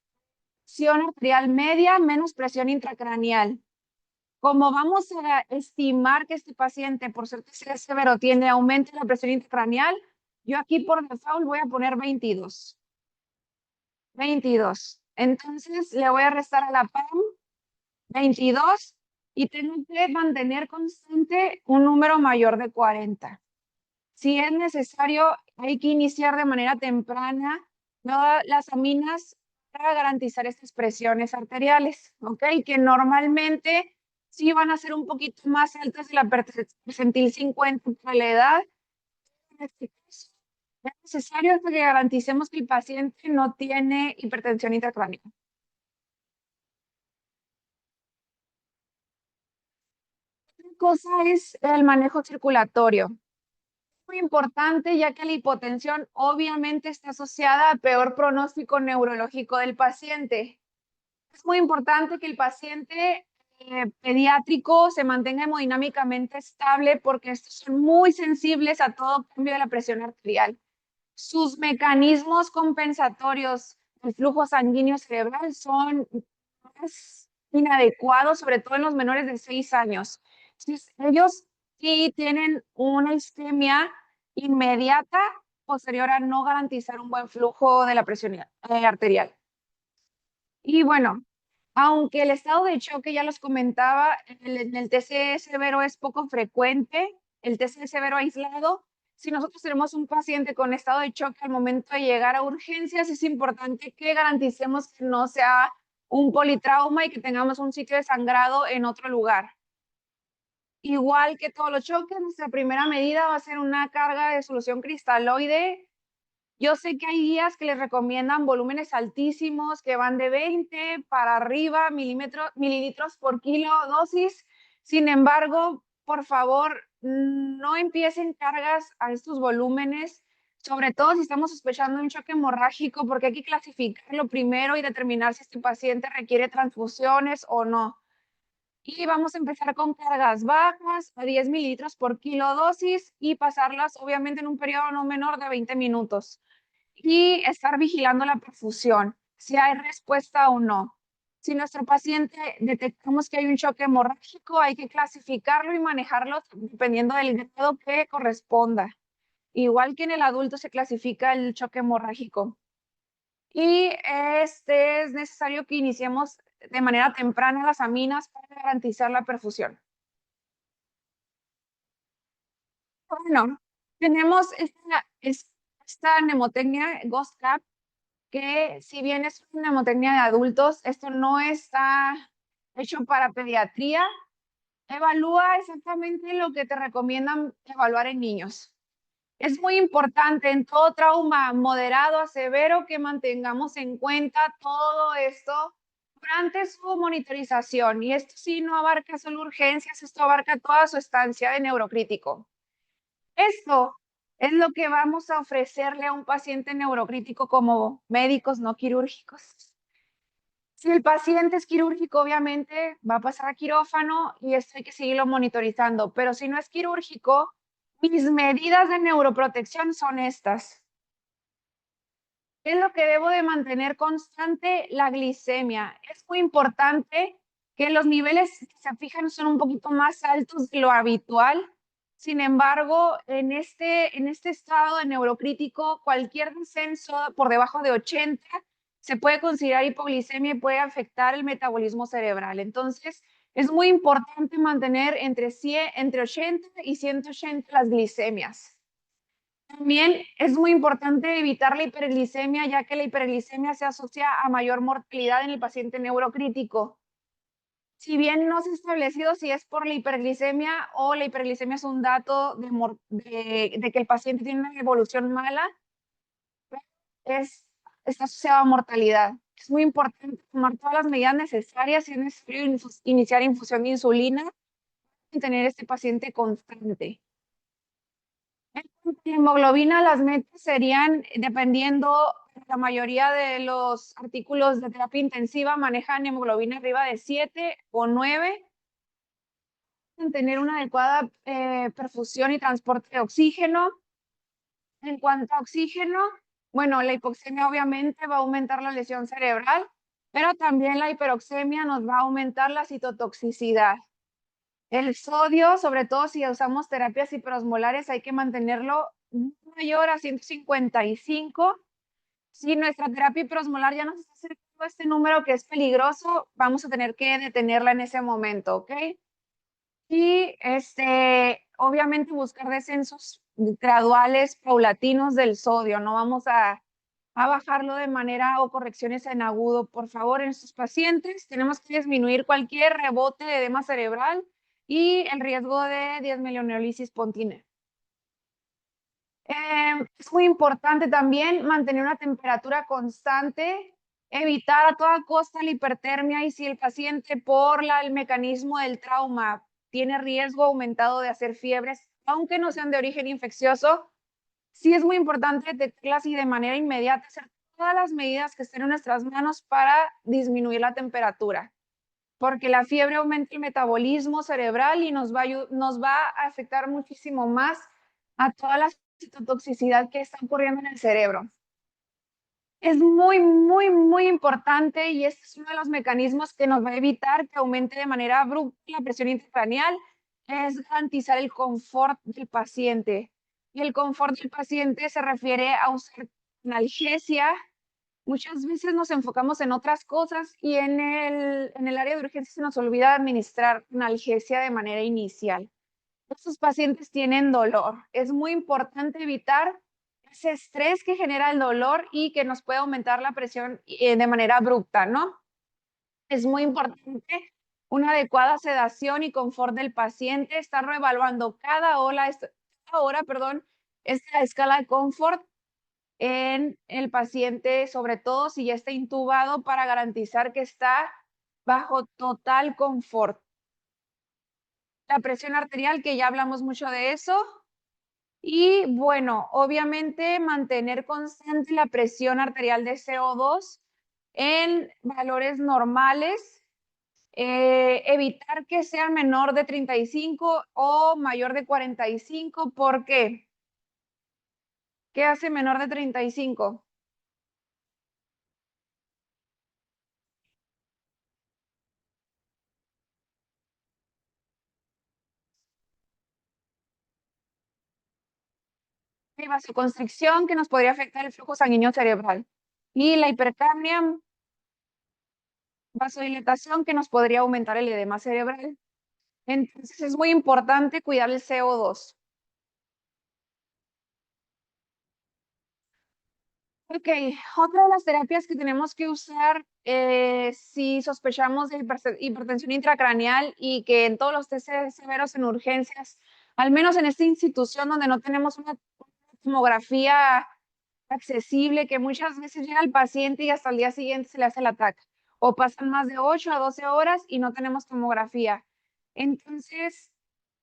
presión arterial media menos presión intracraneal. Como vamos a estimar que este paciente, por ser TCA severo, tiene aumento en la presión intracraneal, yo aquí por default voy a poner 22. 22. Entonces le voy a restar a la PAM 22 y tengo que mantener constante un número mayor de 40. Si es necesario, hay que iniciar de manera temprana las aminas para garantizar estas presiones arteriales, ¿ok? Que normalmente sí van a ser un poquito más altas de la percentil 50 para la edad. En este caso, es necesario que garanticemos que el paciente no tiene hipertensión intracránica. Otra cosa es el manejo circulatorio. Muy importante, ya que la hipotensión obviamente está asociada a peor pronóstico neurológico del paciente. Es muy importante que el paciente pediátrico se mantenga hemodinámicamente estable porque estos son muy sensibles a todo cambio de la presión arterial. Sus mecanismos compensatorios del flujo sanguíneo cerebral son más inadecuados, sobre todo en los menores de 6 años. Entonces, ellos sí tienen una isquemia inmediata posterior a no garantizar un buen flujo de la presión arterial. Y bueno, aunque el estado de choque, ya los comentaba, en el TCE severo es poco frecuente, el TCE severo aislado. Si nosotros tenemos un paciente con estado de choque al momento de llegar a urgencias, es importante que garanticemos que no sea un politrauma y que tengamos un sitio de sangrado en otro lugar. Igual que todos los choques, nuestra primera medida va a ser una carga de solución cristaloide. Yo sé que hay guías que les recomiendan volúmenes altísimos que van de 20 para arriba mililitros por kilo dosis. Sin embargo, por favor, no empiecen cargas a estos volúmenes, sobre todo si estamos sospechando un choque hemorrágico, porque hay que clasificarlo primero y determinar si este paciente requiere transfusiones o no. Y vamos a empezar con cargas bajas a 10 mililitros por kilo dosis y pasarlas obviamente en un periodo no menor de 20 minutos. Y estar vigilando la perfusión, si hay respuesta o no. Si nuestro paciente detectamos que hay un choque hemorrágico, hay que clasificarlo y manejarlo dependiendo del grado que corresponda. Igual que en el adulto se clasifica el choque hemorrágico. Y este es necesario que iniciemos de manera temprana las aminas para garantizar la perfusión. Bueno, tenemos esta mnemotecnia, Ghost Cap, que si bien es una mnemotecnia de adultos, esto no está hecho para pediatría. Evalúa exactamente lo que te recomiendan evaluar en niños. Es muy importante en todo trauma moderado a severo que mantengamos en cuenta todo esto durante su monitorización. Y esto sí no abarca solo urgencias, esto abarca toda su estancia de neurocrítico. Esto es lo que vamos a ofrecerle a un paciente neurocrítico como médicos no quirúrgicos. Si el paciente es quirúrgico, obviamente va a pasar a quirófano y esto hay que seguirlo monitorizando, pero si no es quirúrgico, mis medidas de neuroprotección son estas. ¿Qué es lo que debo de mantener constante? La glicemia. Es muy importante que los niveles que se fijan son un poquito más altos de lo habitual. Sin embargo, en este estado de neurocrítico, cualquier descenso por debajo de 80 se puede considerar hipoglicemia y puede afectar el metabolismo cerebral. Entonces, es muy importante mantener entre 80 y 180 las glicemias. También es muy importante evitar la hiperglicemia, ya que la hiperglicemia se asocia a mayor mortalidad en el paciente neurocrítico. Si bien no se ha establecido si es por la hiperglicemia o la hiperglicemia es un dato de que el paciente tiene una evolución mala, está asociado a mortalidad. Es muy importante tomar todas las medidas necesarias si es necesario iniciar infusión de insulina y tener este paciente constante. En hemoglobina, las metas serían, dependiendo, la mayoría de los artículos de terapia intensiva manejan hemoglobina arriba de 7 o 9. Tener una adecuada perfusión y transporte de oxígeno. En cuanto a oxígeno, bueno, la hipoxemia obviamente va a aumentar la lesión cerebral, pero también la hiperoxemia nos va a aumentar la citotoxicidad. El sodio, sobre todo si usamos terapias hiperosmolares, hay que mantenerlo mayor a 155. Si nuestra terapia hiperosmolar ya nos está acercando a este número que es peligroso, vamos a tener que detenerla en ese momento, ¿ok? Y obviamente buscar descensos graduales, paulatinos del sodio. No vamos a bajarlo de manera o correcciones en agudo. Por favor, en estos pacientes tenemos que disminuir cualquier rebote de edema cerebral y el riesgo de diesmelioneolisis pontina. Es muy importante también mantener una temperatura constante, evitar a toda costa la hipertermia y si el paciente por el mecanismo del trauma tiene riesgo aumentado de hacer fiebres, aunque no sean de origen infeccioso, sí es muy importante detectarlas y de manera inmediata hacer todas las medidas que estén en nuestras manos para disminuir la temperatura, porque la fiebre aumenta el metabolismo cerebral y nos va a afectar muchísimo más a toda la citotoxicidad que está ocurriendo en el cerebro. Es muy, muy, muy importante y este es uno de los mecanismos que nos va a evitar que aumente de manera abrupta la presión intracraneal, es garantizar el confort del paciente. Y el confort del paciente se refiere a usar analgesia. Muchas veces nos enfocamos en otras cosas y en el área de urgencia se nos olvida administrar analgesia de manera inicial. Estos pacientes tienen dolor. Es muy importante evitar ese estrés que genera el dolor y que nos puede aumentar la presión de manera abrupta, ¿no? Es muy importante una adecuada sedación y confort del paciente, estar reevaluando cada hora, esta escala de confort en el paciente, sobre todo si ya está intubado, para garantizar que está bajo total confort. La presión arterial, que ya hablamos mucho de eso. Y bueno, obviamente mantener constante la presión arterial de CO2 en valores normales, evitar que sea menor de 35 o mayor de 45. ¿Por qué? ¿Qué hace menor de 35? Hay vasoconstricción que nos podría afectar el flujo sanguíneo cerebral. Y la hipercapnia, vasodilatación que nos podría aumentar el edema cerebral. Entonces es muy importante cuidar el CO2. Ok, otra de las terapias que tenemos que usar si sospechamos de hipertensión intracraneal y que en todos los test severos en urgencias, al menos en esta institución donde no tenemos una tomografía accesible, que muchas veces llega el paciente y hasta el día siguiente se le hace el ataque, o pasan más de 8 a 12 horas y no tenemos tomografía. Entonces,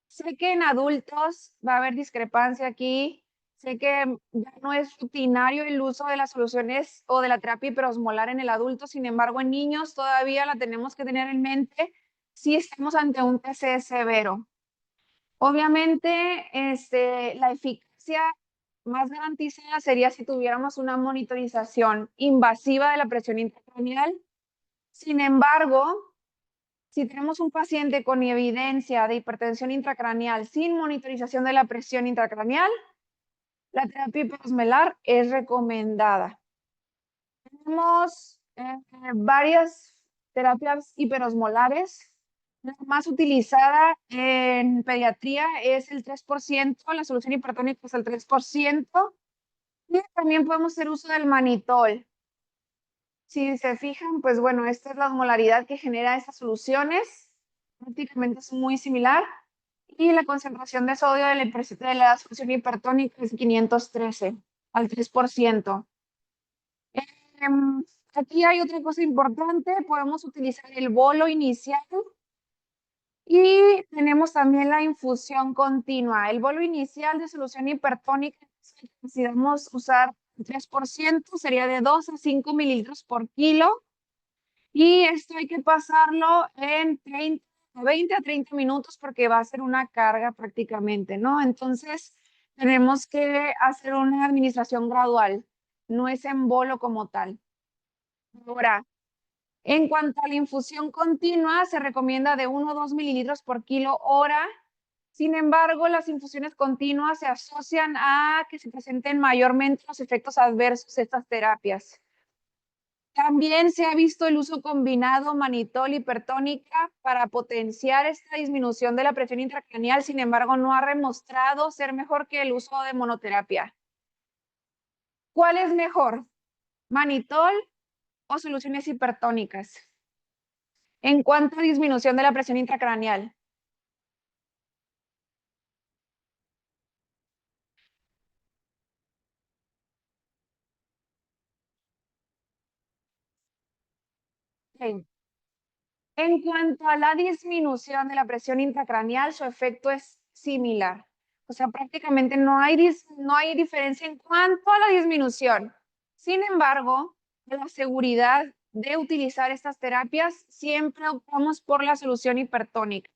sé que en adultos va a haber discrepancia aquí. Sé que ya no es rutinario el uso de las soluciones o de la terapia hiperosmolar en el adulto, sin embargo, en niños todavía la tenemos que tener en mente si estamos ante un TCE severo. Obviamente, la eficacia más garantizada sería si tuviéramos una monitorización invasiva de la presión intracraneal. Sin embargo, si tenemos un paciente con evidencia de hipertensión intracraneal sin monitorización de la presión intracraneal, la terapia hiperosmolar es recomendada. Tenemos varias terapias hiperosmolares. La más utilizada en pediatría es el 3%, la solución hipertónica es el 3%. Y también podemos hacer uso del manitol. Si se fijan, pues bueno, esta es la osmolaridad que genera estas soluciones. Prácticamente es muy similar. Y la concentración de sodio de la solución hipertónica es 513 al 3%. Em, Aquí hay otra cosa importante. Podemos utilizar el bolo inicial y tenemos también la infusión continua. El bolo inicial de solución hipertónica, si decidamos usar 3%, sería de 2 a 5 mililitros por kilo. Y esto hay que pasarlo en 20 a 30 minutos porque va a ser una carga prácticamente, ¿no? Entonces, tenemos que hacer una administración gradual. No es en bolo como tal. Ahora, en cuanto a la infusión continua, se recomienda de 1 a 2 mililitros por kilo hora. Sin embargo, las infusiones continuas se asocian a que se presenten mayormente los efectos adversos de estas terapias. También se ha visto el uso combinado manitol hipertónica para potenciar esta disminución de la presión intracraneal, sin embargo, no ha demostrado ser mejor que el uso de monoterapia. ¿Cuál es mejor? ¿Manitol o soluciones hipertónicas? En cuanto a disminución de la presión intracraneal. Okay. En cuanto a la disminución de la presión intracraneal, su efecto es similar. O sea, prácticamente no hay diferencia en cuanto a la disminución. Sin embargo, de la seguridad de utilizar estas terapias, siempre optamos por la solución hipertónica.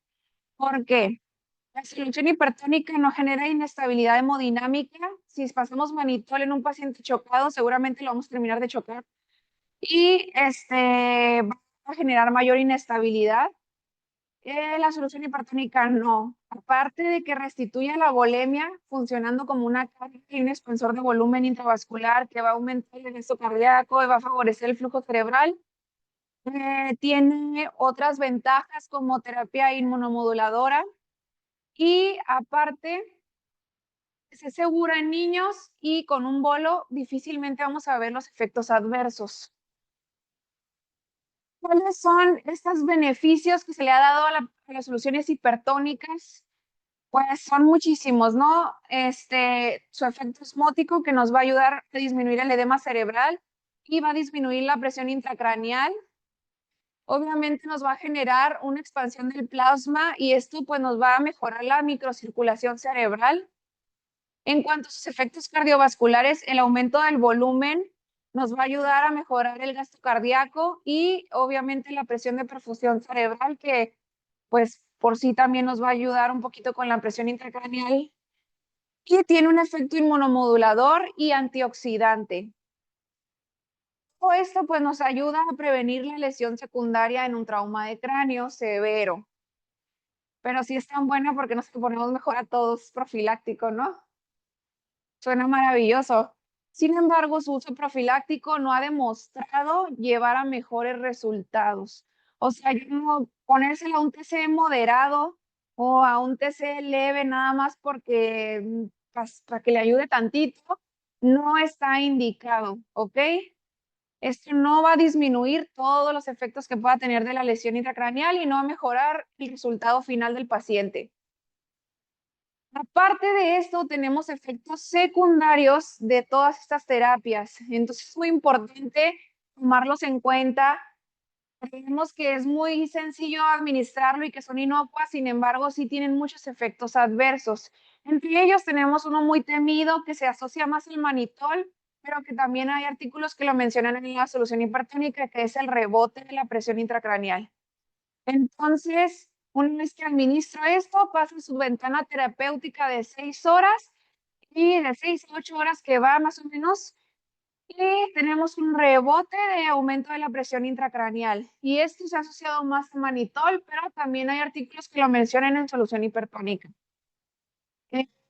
¿Por qué? La solución hipertónica no genera inestabilidad hemodinámica. Si pasamos manitol en un paciente chocado, seguramente lo vamos a terminar de chocar. Y va a generar mayor inestabilidad. La solución hipertónica no. Aparte de que restituye la volemia, funcionando como una carga y un expansor de volumen intravascular que va a aumentar el gasto cardíaco y va a favorecer el flujo cerebral. Tiene otras ventajas como terapia inmunomoduladora y aparte es segura en niños y con un bolo difícilmente vamos a ver los efectos adversos. ¿Cuáles son estos beneficios que se le ha dado a las soluciones hipertónicas? Pues son muchísimos, ¿no? Su efecto osmótico que nos va a ayudar a disminuir el edema cerebral y va a disminuir la presión intracraneal. Obviamente nos va a generar una expansión del plasma y esto pues nos va a mejorar la microcirculación cerebral. En cuanto a sus efectos cardiovasculares, el aumento del volumen nos va a ayudar a mejorar el gasto cardíaco y obviamente la presión de perfusión cerebral que pues por sí también nos va a ayudar un poquito con la presión intracraneal y tiene un efecto inmunomodulador y antioxidante. Todo esto pues nos ayuda a prevenir la lesión secundaria en un trauma de cráneo severo. Pero sí es tan buena porque nos ponemos mejor a todos profiláctico, ¿no? Suena maravilloso. Sin embargo, su uso profiláctico no ha demostrado llevar a mejores resultados. O sea, ponérselo a un TC moderado o a un TC leve nada más porque para que le ayude tantito, no está indicado, ¿ok? Esto no va a disminuir todos los efectos que pueda tener de la lesión intracraneal y no va a mejorar el resultado final del paciente. Aparte de esto, tenemos efectos secundarios de todas estas terapias. Entonces es muy importante tomarlos en cuenta. Creemos que es muy sencillo administrarlo y que son inocuas, sin embargo, sí tienen muchos efectos adversos. Entre ellos tenemos uno muy temido que se asocia más al manitol, pero que también hay artículos que lo mencionan en la solución hipertónica, que es el rebote de la presión intracraneal. Entonces, una vez que administro esto, pasa su ventana terapéutica de 6 horas y de 6 a 8 horas que va más o menos, y tenemos un rebote de aumento de la presión intracraneal. Y esto se ha asociado más a manitol, pero también hay artículos que lo mencionan en solución hipertónica.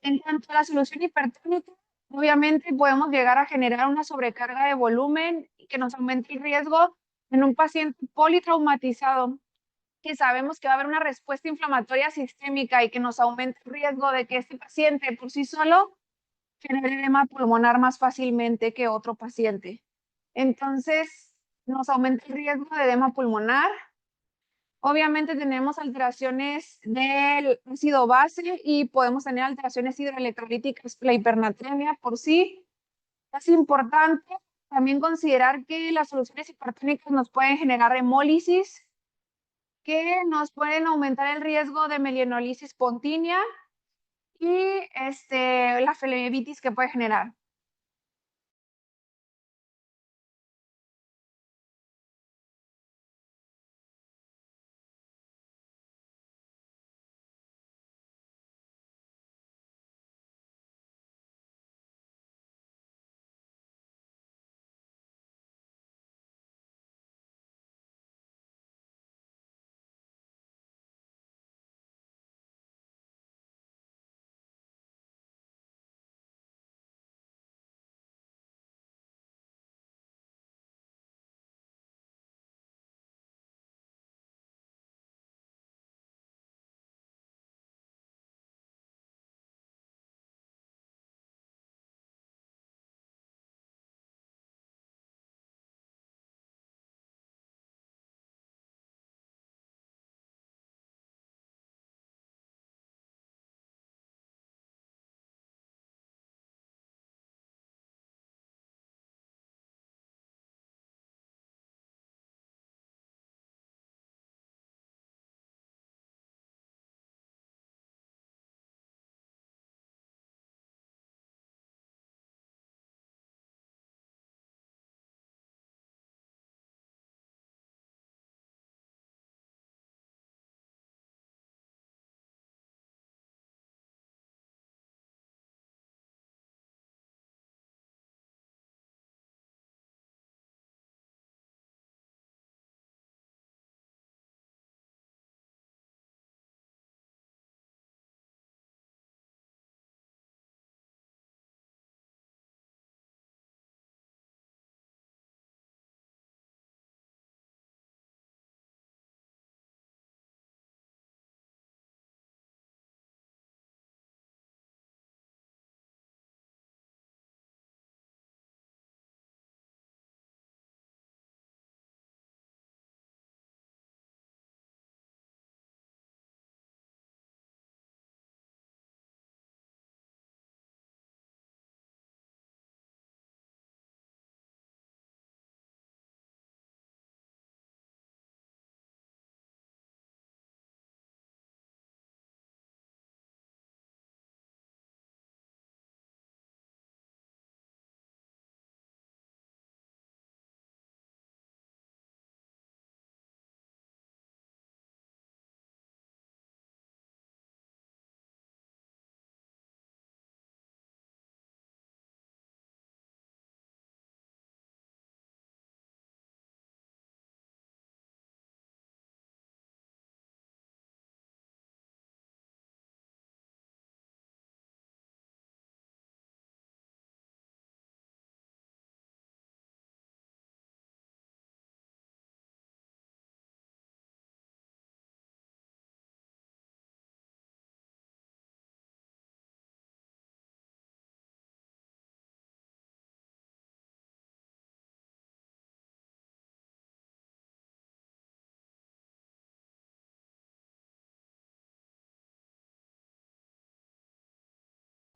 En cuanto a la solución hipertónica, obviamente podemos llegar a generar una sobrecarga de volumen que nos aumente el riesgo en un paciente politraumatizado, que sabemos que va a haber una respuesta inflamatoria sistémica y que nos aumenta el riesgo de que este paciente por sí solo genere edema pulmonar más fácilmente que otro paciente. Entonces, nos aumenta el riesgo de edema pulmonar. Obviamente tenemos alteraciones del ácido base y podemos tener alteraciones hidroelectrolíticas, la hipernatremia por sí. Es importante también considerar que las soluciones hipertónicas nos pueden generar hemólisis, que nos pueden aumentar el riesgo de melianolisis espontánea y la flebitis que puede generar.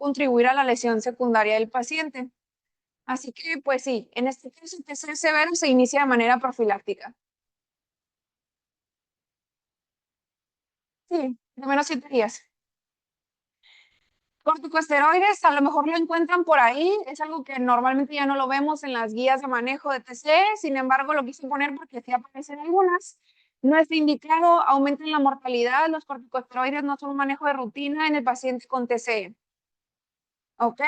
contribuir a la lesión secundaria del paciente. Así que, pues sí, en este caso, el TC severo se inicia de manera profiláctica. Sí, de menos 7 días. Corticosteroides, a lo mejor lo encuentran por ahí, es algo que normalmente ya no lo vemos en las guías de manejo de TC, sin embargo lo quise poner porque sí aparecen algunas. No está indicado, aumentan la mortalidad, los corticosteroides no son un manejo de rutina en el paciente con TC. ¿Ok?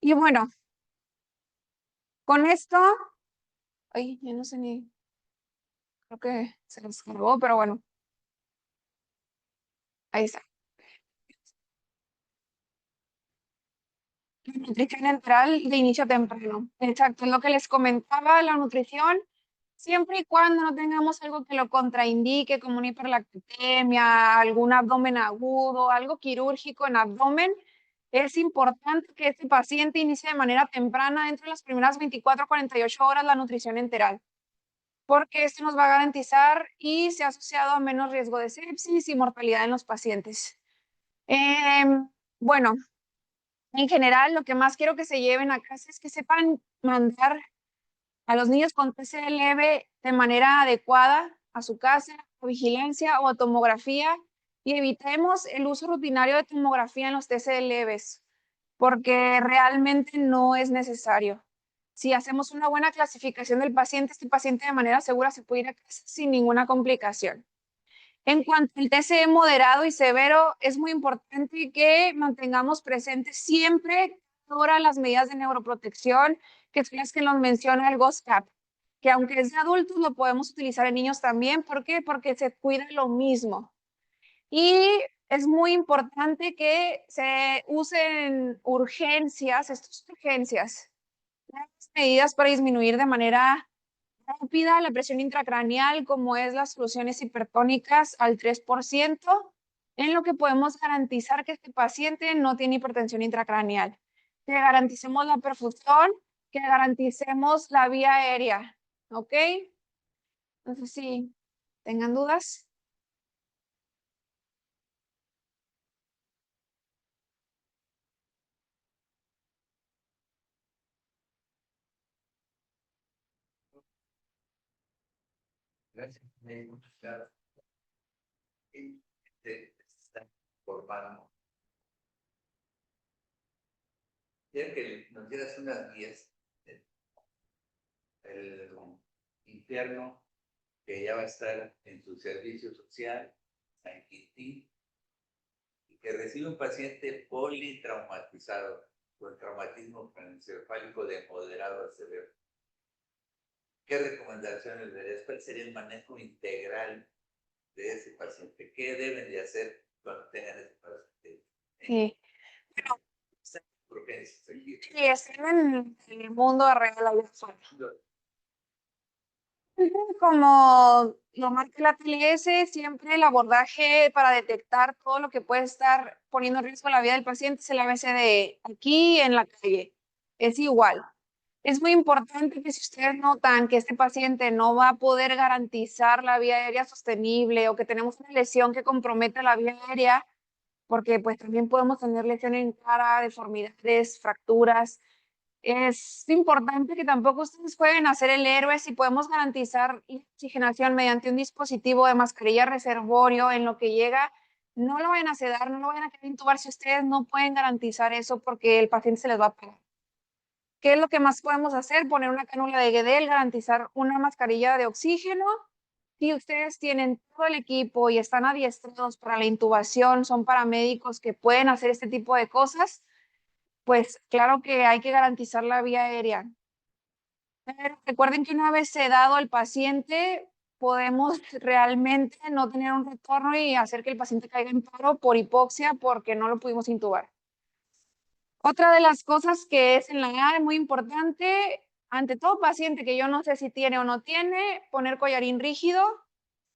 Y bueno, con esto, ay, ya no sé ni, creo que se los cargó, pero bueno, ahí está. Nutrición enteral de inicio temprano. Exacto, es lo que les comentaba, la nutrición, siempre y cuando no tengamos algo que lo contraindique, como una hiperlactemia, algún abdomen agudo, algo quirúrgico en abdomen, es importante que este paciente inicie de manera temprana, dentro de las primeras 24 a 48 horas, la nutrición enteral, porque esto nos va a garantizar y se ha asociado a menos riesgo de sepsis y mortalidad en los pacientes. Bueno, en general, lo que más quiero que se lleven a casa es que sepan mandar a los niños con TCE leve de manera adecuada a su casa, a vigilancia o a tomografía, y evitemos el uso rutinario de tomografía en los TCE leves, porque realmente no es necesario. Si hacemos una buena clasificación del paciente, este paciente de manera segura se puede ir a casa sin ninguna complicación. En cuanto al TCE moderado y severo, es muy importante que mantengamos presentes siempre ahora las medidas de neuroprotección, que son las que nos menciona el GOSCAP, que aunque es de adultos, lo podemos utilizar en niños también. ¿Por qué? Porque se cuida lo mismo. Y es muy importante que se usen urgencias, estas urgencias, las medidas para disminuir de manera rápida la presión intracraneal, como es las soluciones hipertónicas al 3%, en lo que podemos garantizar que este paciente no tiene hipertensión intracraneal. Que garanticemos la perfusión, que garanticemos la vía aérea, ¿ok? Entonces, si tengan dudas. Gracias, me gusta estar está formando. Quiero que nos dieras unas guías del interno que ya va a estar en su servicio social, San Quintín, y que recibe un paciente politraumatizado con traumatismo craneoencefálico de moderado a severo. ¿Qué recomendaciones darías? ¿Cuál sería el manejo integral de ese paciente? ¿Qué deben de hacer cuando tengan ese paciente? Sí. Urgencias aquí. Sí, están en el mundo real allá afuera. Como lo marca la TLS, siempre el abordaje para detectar todo lo que puede estar poniendo en riesgo la vida del paciente es el ABCDE, aquí en la calle. Es igual. Es muy importante que si ustedes notan que este paciente no va a poder garantizar la vía aérea sostenible o que tenemos una lesión que compromete la vía aérea, porque pues también podemos tener lesiones en cara, deformidades, fracturas. Es importante que tampoco ustedes jueguen a ser el héroe si podemos garantizar la oxigenación mediante un dispositivo de mascarilla reservorio en lo que llega. No lo vayan a sedar, no lo vayan a querer intubar si ustedes no pueden garantizar eso porque el paciente se les va a pegar. ¿Qué es lo que más podemos hacer? Poner una cánula de Guedel, garantizar una mascarilla de oxígeno. Si ustedes tienen todo el equipo y están adiestrados para la intubación, son paramédicos que pueden hacer este tipo de cosas, pues claro que hay que garantizar la vía aérea. Pero recuerden que una vez sedado al paciente, podemos realmente no tener un retorno y hacer que el paciente caiga en paro por hipoxia porque no lo pudimos intubar. Otra de las cosas que es en la A muy importante, ante todo paciente que yo no sé si tiene o no tiene, poner collarín rígido,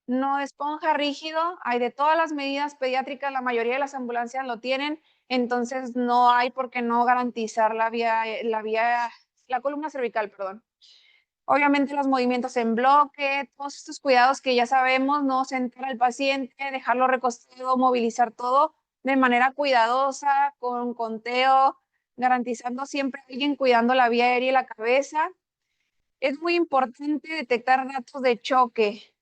no esponja rígido. Hay de todas las medidas pediátricas, la mayoría de las ambulancias lo tienen, entonces no hay por qué no garantizar la columna cervical, perdón. Obviamente los movimientos en bloque, todos estos cuidados que ya sabemos, no sentar al paciente, dejarlo recostado, movilizar todo, de manera cuidadosa, con conteo, garantizando siempre a alguien cuidando la vía aérea y la cabeza. Es muy importante detectar datos de choque.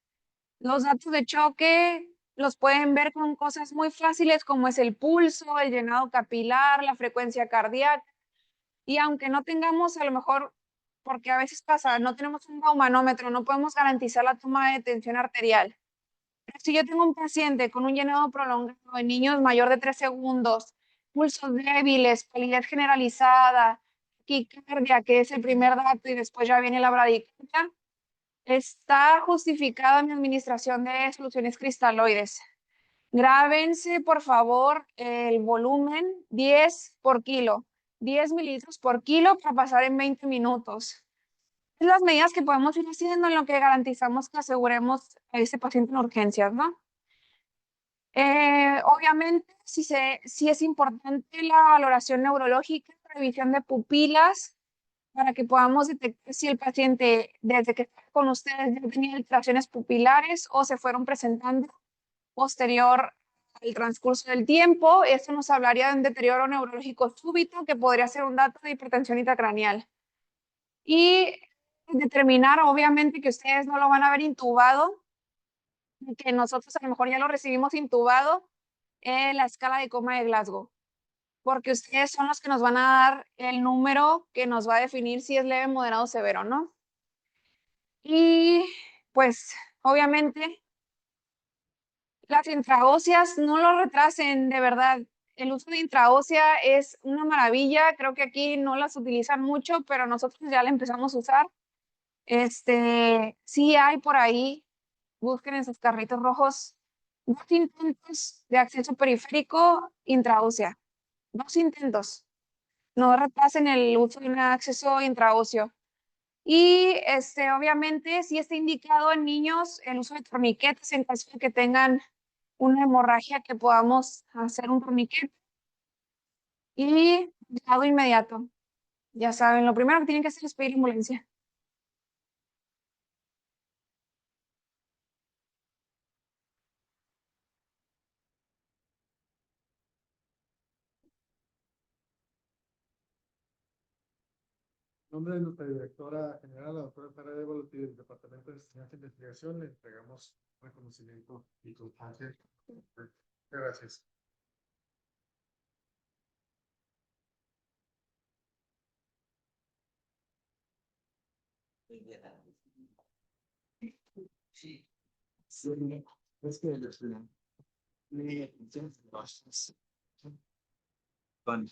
Los datos de choque los pueden ver con cosas muy fáciles como es el pulso, el llenado capilar, la frecuencia cardíaca. Y aunque no tengamos a lo mejor, porque a veces pasa, no tenemos un baumanómetro, no podemos garantizar la toma de tensión arterial. Pero si yo tengo un paciente con un llenado prolongado en niños mayor de 3 segundos, pulsos débiles, palidez generalizada, taquicardia, que es el primer dato, y después ya viene la bradicardia, está justificada mi administración de soluciones cristaloides. Grábense, por favor, el volumen 10 por kilo, 10 mililitros por kilo para pasar en 20 minutos. Es las medidas que podemos ir haciendo en lo que garantizamos que aseguremos a ese paciente en urgencias, ¿no? Obviamente, sí es importante la valoración neurológica, revisión de pupilas, para que podamos detectar si el paciente, desde que está con ustedes, ya tenía alteraciones pupilares o se fueron presentando posterior al transcurso del tiempo. Esto nos hablaría de un deterioro neurológico súbito, que podría ser un dato de hipertensión intracraneal. Y determinar, obviamente, que ustedes no lo van a ver intubado, que nosotros a lo mejor ya lo recibimos intubado en la escala de coma de Glasgow, porque ustedes son los que nos van a dar el número que nos va a definir si es leve, moderado o severo, ¿no? Y pues, obviamente, las intraóseas no lo retrasen, de verdad. El uso de intraósea es una maravilla. Creo que aquí no las utilizan mucho, pero nosotros ya la empezamos a usar. Sí hay por ahí, busquen en sus carritos rojos, 2 intentos de acceso periférico intraósea. 2 intentos. No retrasen el uso de un acceso intraóseo. Y obviamente sí está indicado en niños el uso de torniquetes en caso de que tengan una hemorragia, que podamos hacer un torniquete. Y cuidado inmediato. Ya saben, lo primero que tienen que hacer es pedir ambulancia. En nombre de nuestra directora general, la doctora Sara Évolo, y del Departamento de Enseñanza e Investigación, le entregamos reconocimiento y constancia. Muchas gracias. Muy bien. Sí. Es que Con